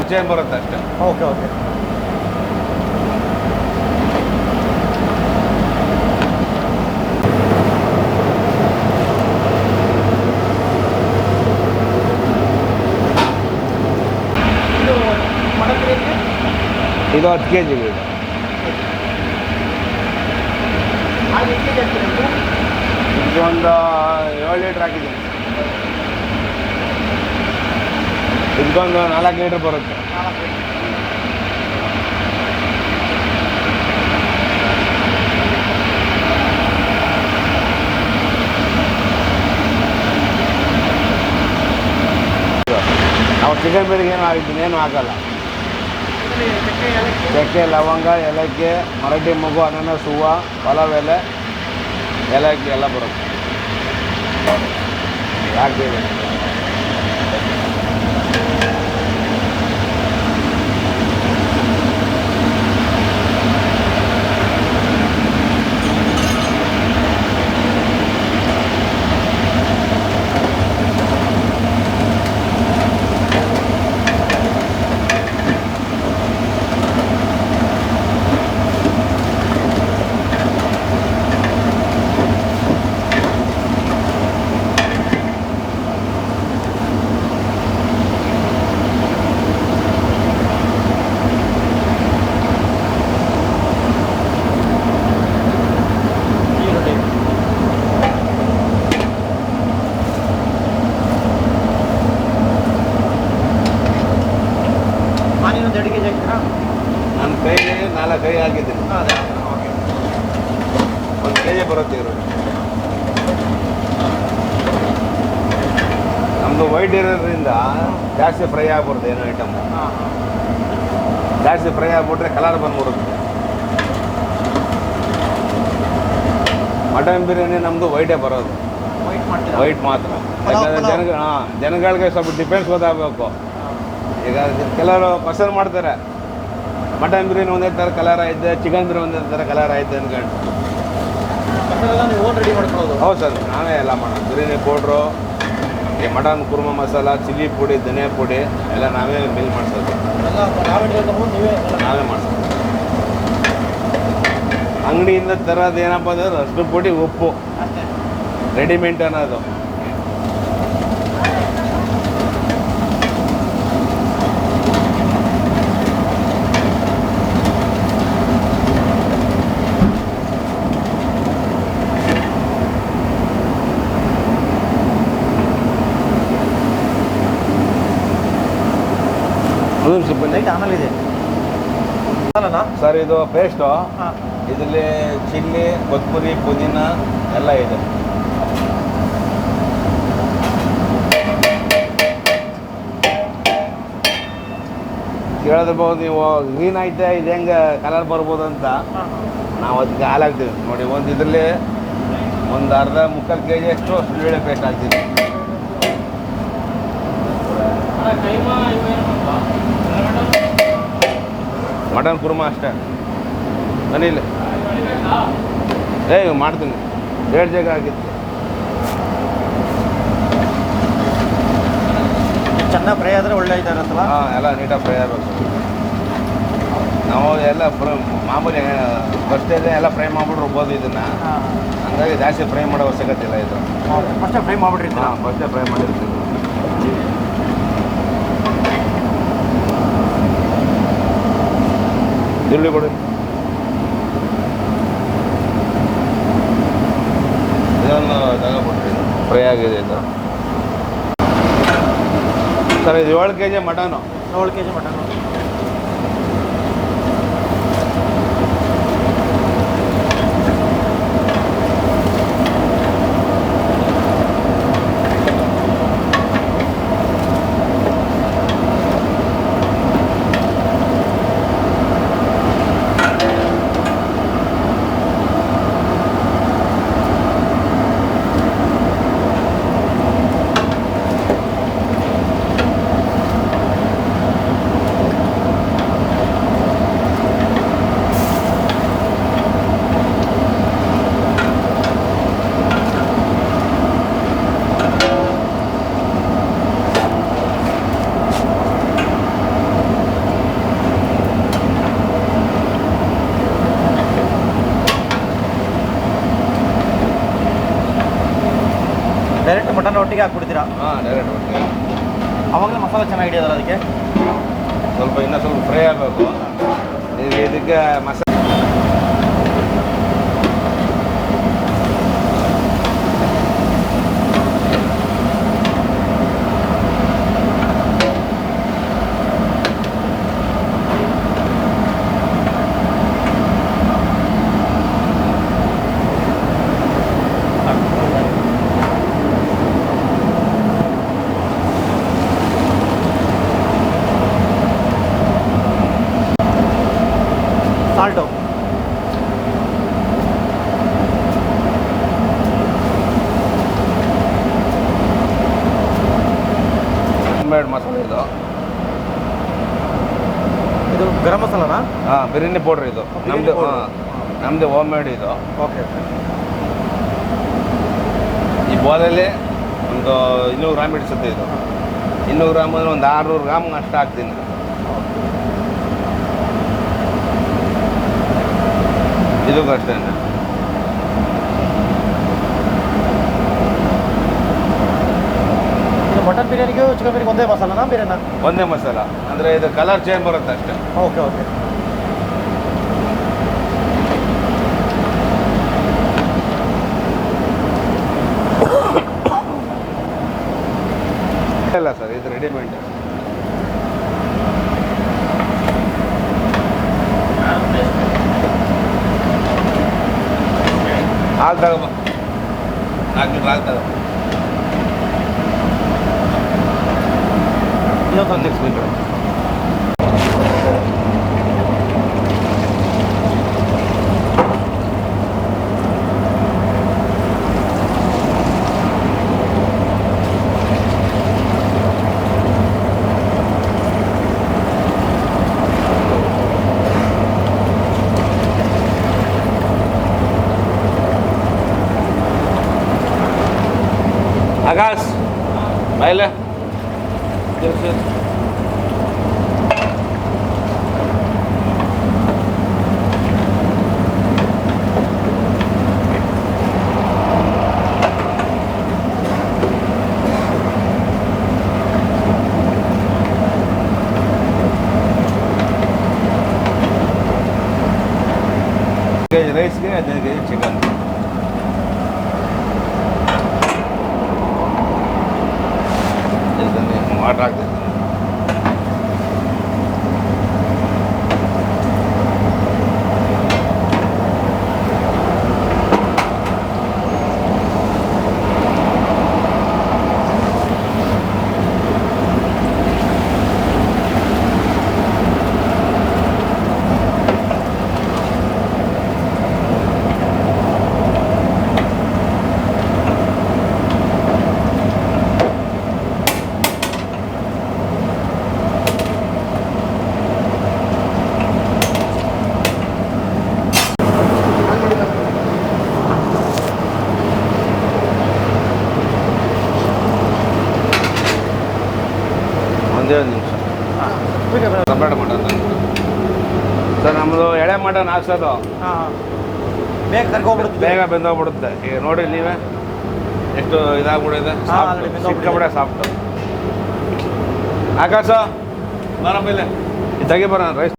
Colour change ಬರುತ್ತೆ ಅಷ್ಟೇ. Okay okay. ಇದು 10 kg ಇದೆ. ಇದೊಂದು 7 ಲೀಟ್ರ್ ಹಾಕಿದ್ದೀನಿ. ಇದಕ್ಕೊಂದು 4 ಲೀಟ್ರ್ ಬರುತ್ತೆ. ನಾವು ಚಿಕನ್ ಬಿರಿಯಾನಿ ಏನು ಹಾಕಲ್ಲ. ಚಕ್ಕೆ, ಲವಂಗ, ಏಲಕ್ಕಿ, ಮರಾಠಿ ಮೊಗ್ಗು, ಅನಾನಸ್ ಹೂವು, ಪಲಾವ್ ಎಲೆ, ಏಲಕ್ಕಿ ಎಲ್ಲ ಬರುತ್ತೆ. ಹಾಕ್ತೀವಿ. ನನ್ನ ಕೈಗೆ 4 ಕೈ ಹಾಕಿದ್ದೀನಿ. 1 kg ಬರುತ್ತೆ ಈರುಳ್ಳಿ. ನಮ್ಮದು ವೈಟ್ ಇರೋದ್ರಿಂದ ಜಾಸ್ತಿ ಫ್ರೈ ಆಗ್ಬಾರ್ದು ಏನೋ ಐಟಮು. ಜಾಸ್ತಿ ಫ್ರೈ ಆಗ್ಬಿಟ್ರೆ ಕಲರ್ ಬಂದ್ಬಿಡುತ್ತೆ. ಮಟನ್ ಬಿರಿಯಾನಿ ನಮ್ಮದು ವೈಟೇ ಬರೋದು, ವೈಟ್ ಮಾತ್ರ. ಯಾಕಂದರೆ ಜನಗಳಿಗೆ ಸ್ವಲ್ಪ ಡಿಫ್ರೆನ್ಸ್ ಗೊತ್ತಾಗಬೇಕು. ಈಗ ಕೆಲವರು ಪಸಂದ್ ಮಾಡ್ತಾರೆ, ಮಟನ್ ಬಿರಿಯಾನಿ ಒಂದೇ ಥರ ಕಲರ್ ಐತೆ, ಚಿಕನ್ ಬಿರಿಯಾನಿ ಒಂದೇ ಥರ ಕಲರ್ ಐತೆ ಅಂದ್ಕೊಂಡು. ರೆಡಿ ಮಾಡ್ಕೊಳ್ಳೋದು? ಹೌದು ಸರ್, ನಾವೇ ಎಲ್ಲ ಮಾಡೋದು. ಬಿರಿಯಾನಿ ಪೌಡ್ರು, ಈ ಮಟನ್ ಕುರ್ಮಾ ಮಸಾಲ, ಚಿಲ್ಲಿ ಪುಡಿ, ಧನಿಯಾ ಪುಡಿ ಎಲ್ಲ ನಾವೇ ಮಿಲ್ ಮಾಡಿಸೋದು. ನಾವೇ ಮಾಡಿಸೋದು. ಅಂಗಡಿಯಿಂದ ತರೋದು ಏನಪ್ಪ ಅಂದ್ರೆ ಅಷ್ಟು ಪುಡಿ, ಉಪ್ಪು, ರೆಡಿಮೇಡ್ ಅನ್ನೋದು. ಆಮೇಲೆ ಇದೆ ಸರ್, ಇದು ಪೇಸ್ಟು. ಇದರಲ್ಲಿ ಚಿಲ್ಲಿ, ಕೊತ್ತಂಬರಿ, ಪುದೀನ ಎಲ್ಲ ಇದೆ. ಕೇಳಿದ್ರಬಹುದು ನೀವು, ಗ್ರೀನ್ ಐತೆ ಇದು ಹೆಂಗೆ ಕಲರ್ ಬರ್ಬೋದು ಅಂತ. ನಾವು ಅದಕ್ಕೆ ಹಾಲು ಹಾಕ್ತೀವಿ ನೋಡಿ. ಒಂದು ಇದರಲ್ಲಿ ಒಂದು ಅರ್ಧ ಮುಕ್ಕಾಲು kg ಅಷ್ಟು ಸುಳ್ಳುಳ್ಳಿ ಪೇಸ್ಟ್ ಹಾಕ್ತೀವಿ. ಮಟನ್ ಕುರ್ಮಾ ಅಷ್ಟೇ. ಮನೇಲಿ ಮಾಡ್ತೀನಿ. 1.5 ಜಗ ಆಗಿತ್ತು. ಚೆನ್ನಾಗಿ ಫ್ರೈ ಆದರೆ ಒಳ್ಳೆ ಇದ್ದಾರತ್ತಲ್ಲ? ಹಾಂ, ಎಲ್ಲ ನೀಟಾಗಿ ಫ್ರೈ ಆಗಬೇಕು. ನಾವು ಎಲ್ಲ ಮಾಮೂಲಿ ಫಸ್ಟೇ ಎಲ್ಲ ಫ್ರೈ ಮಾಡಿಬಿಟ್ರೆ ರುಬ್ಬೋದು ಇದನ್ನು. ಹಂಗಾಗಿ ಜಾಸ್ತಿ ಫ್ರೈ ಮಾಡೋ ಅವಶ್ಯಕತೆ ಇಲ್ಲ. ಇದು ಫಸ್ಟೇ ಫ್ರೈ ಮಾಡಿಬಿಟ್ರಿ? ಹಾಂ, ಫಸ್ಟೇ ಫ್ರೈ ಮಾಡಿರ್ತೀವಿ. ಈರುಳ್ಳಿ ಕೊಡಿ. ಇದನ್ನು ತಗೊಬಿಟ್ರಿ, ಫ್ರೈ ಆಗಿದೆ ಇದು. ಸರ್, ಇದು 7 kg ಮಟನು. 7 kg mutton. ಒಟ್ಟಿಗೆ ಹಾಕ್ಬಿಡ್ತೀರಾ? ಹಾಂ, ಡೈರೆಕ್ಟ್ ಒಟ್ಟಿಗೆ. ಅವಾಗಲೇ ಮಸಾಲೆ ಚೆನ್ನಾಗಿ ಹಿಡಿಯೋದಲ್ಲ ಅದಕ್ಕೆ? ಸ್ವಲ್ಪ ಇನ್ನೂ ಸ್ವಲ್ಪ ಫ್ರೈ ಆಗಬೇಕು. ಈಗ ಇದಕ್ಕೆ ಮಸಾಲೆ ಸಾಲ್ಟು ಹೋಮ್ಮೇಡ್ ಮಸಾಲೆ ಇದು. ಇದು ಗರಂ ಮಸಾಲನಾ? ಹಾಂ, ಬಿರಿಯಾನಿ ಪೌಡ್ರ್ ಇದು. ನಮ್ಮದು ನಮ್ಮದು ಹೋಮ್ ಮೇಡ್ ಇದು. ಓಕೆ. ಈ ಬೋಲಲ್ಲಿ ಒಂದು 200 ಗ್ರಾಮ್ ಇಡಿಸುತ್ತೆ ಇದು. 200 ಗ್ರಾಮ್ ಅಂದರೆ ಒಂದು 600 ಗ್ರಾಮ್ ಅಷ್ಟು ಹಾಕ್ತೀನಿ. ಇದಕ್ಕೂ ಅಷ್ಟೇ. ಇದು ಮಟನ್ ಬಿರಿಯಾನಿಗೂ ಚಿಕನ್ ಬಿರಿಯಾನಿಗೆ ಒಂದೇ ಮಸಾಲನಾ ಬೇರೆನಾ? ಒಂದೇ ಮಸಾಲ, ಅಂದರೆ ಇದು ಕಲರ್ ಚೇಂಜ್ ಬರುತ್ತೆ ಅಷ್ಟೇ. Okay okay. ಇಲ್ಲ ಸರ್, ಇದು ರೆಡಿಮೇಡ್. ಹಾಲು ತಗೋಬ, 4 ಲೀಟ್ರ್ ಹಾಲು ತಗೋ. ಇನ್ನೊಂದು 6 ಲೀಟ್ರ್. ಆಕಾಶ್ ಬಾಯಿಲೆ ಕೆಜಿ ರೈಸ್ಗೆ 15 ಕೆಜಿ ಚಿಕನ್. ವಾಟರ್ ಹಾಕ್ತೀನಿ. ಒಂದೇ ಒಂದು ನಿಮಿಷ. ಸಪ್ರೇಟ್ ಮಟನ್ ಸರ್, ನಮ್ಮದು ಎಳೆ ಮಟನ್ ಹಾಕ್ಸೋದು. ಹಾಂ, ಬೇಗ ಕರ್ಕೊಂಡ್ಬಿಡುತ್ತೆ, ಬೇಗ ಬೆಂದೋಗ್ಬಿಡುತ್ತೆ. ಈಗ ನೋಡಿ ನೀವೇ ಎಷ್ಟು ಇದಾಗ್ಬಿಡಿದೆ. ಸಿಕ್ಕಾಬಿಡೆ ಸಾಫ್ಟು. ಆಕಾಶ ಬರ ಮೇಲೆ ತೆಗಿ ಬರೋಣ ರೈಸ್.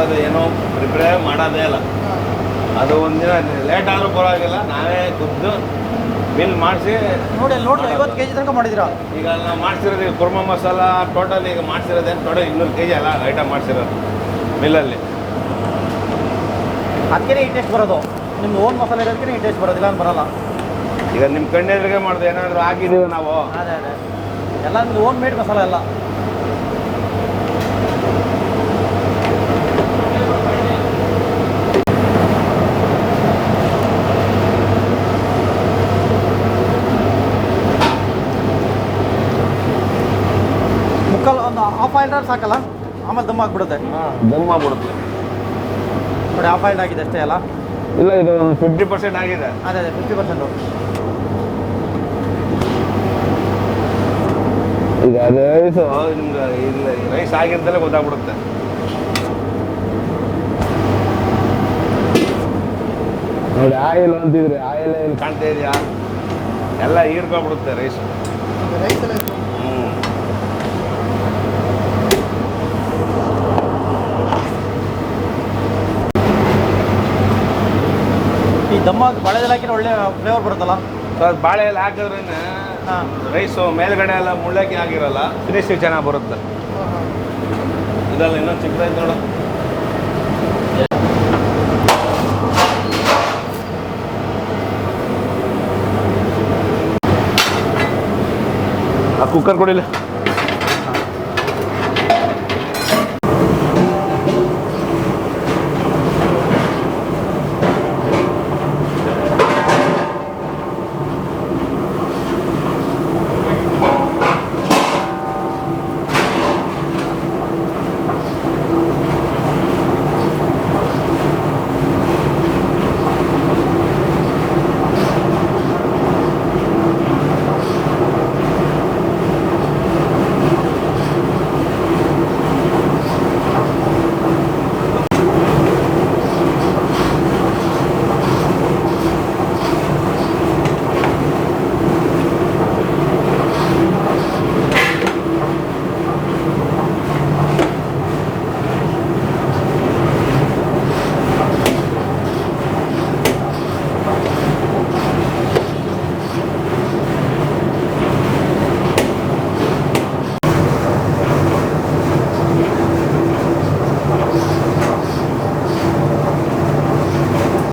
ಅದು ಏನೋ ಪ್ರಿಪೇರ್ ಮಾಡೋದೇ ಇಲ್ಲ. ಅದು ಒಂದಿನ ಲೇಟ್ ಆದರೂ ಪರವಾಗಿಲ್ಲ, ನಾವೇ ಖುದ್ದು ಬಿಲ್ ಮಾಡಿಸಿ ನೋಡಿ 50 kg ತನಕ ಮಾಡಿದ್ದೀರಾ? ಈಗ ನಾವು ಮಾಡಿಸಿರೋದು ಈಗ ಕುರ್ಮಾ ಮಸಾಲ ಟೋಟಲ್ ಈಗ ಮಾಡಿಸಿರೋದೇನು ಟೋಟಲ್ 200 kg ಎಲ್ಲ ಐಟಮ್ ಮಾಡಿಸಿರೋದು ಮಿಲ್ಲಲ್ಲಿ. ಅದಕ್ಕೆ ಈ ಟೇಸ್ಟ್ ಬರೋದು. ನಿಮ್ದು ಓನ್ ಮಸಾಲೆ ಇರೋದಕ್ಕೆ ಈ ಟೇಸ್ಟ್ ಬರೋದಿಲ್ಲ ಅಂತ ಬರೋಲ್ಲ. ಈಗ ನಿಮ್ಮ ಕಣ್ಣೆದುರಿಗೆ ಮಾಡೋದು ಏನಾದರೂ ಹಾಕಿದ್ದೀವಿ ನಾವು. ಅದೇ ಎಲ್ಲ ನಿಮ್ದು ಓನ್ ಮೇಡ್ ಮಸಾಲ ಎಲ್ಲ. ಸಾಕಲ್ಲ, ಆಮೇಲೆ ದಮ್ ಆಗಿಬಿಡುತ್ತೆ. ದಮ್ ಆಗ್ಬಿಡುತ್ತೆ. ನೋಡಿ ಆಫ್ ಆಯಿಲ್ ಆಗಿದೆ ಅಷ್ಟೇ ಅಲ್ಲ? ಇಲ್ಲ, ಇದು 50% ಆಗಿದೆ. ಅದೇ 50%. ಈಗ ರೈಸು ನಿಮ್ಗೆ ಇಲ್ಲ, ರೈಸ್ ಆಗಿರ್ತಲೇ ಗೊತ್ತಾಗ್ಬಿಡುತ್ತೆ. ನೋಡಿ ಆಯಿಲ್ ಅಂತಿದ್ರೆ ಆಯಿಲ್ ಇಲ್ಲಿ ಕಾಣ್ತಾ ಇದೆಯಾ, ಎಲ್ಲ ಹೀರ್ಕೊಂಡ್ಬಿಡುತ್ತೆ ರೈಸು. ರೈಸ್ ಎಲ್ಲ ಈ ದಮ್ಮಾಗಿ ಬಾಳೆದೆಲ್ಲ ಹಾಕಿದ್ರೆ ಒಳ್ಳೆ ಫ್ಲೇವರ್ ಬರುತ್ತಲ್ಲ? ಸೊ ಅದು ಬಾಳೆ ಎಲ್ಲ ಹಾಕಿದ್ರೇ ಹಾಂ. ರೈಸು ಮೇಲ್ಗಡೆ ಎಲ್ಲ ಮುಳ್ಳಕ್ಕಿ ಆಗಿರಲ್ಲ, ಫಿನಿಶ್ ಚೆನ್ನಾಗಿ ಬರುತ್ತೆ. ಇದೆಲ್ಲ ಇನ್ನೊಂದು ಚಿಕ್ಕದಾಯ್ತು ನೋಡು. ಆ ಕುಕ್ಕರ್ ಕೊಡಿಲ್ಲ.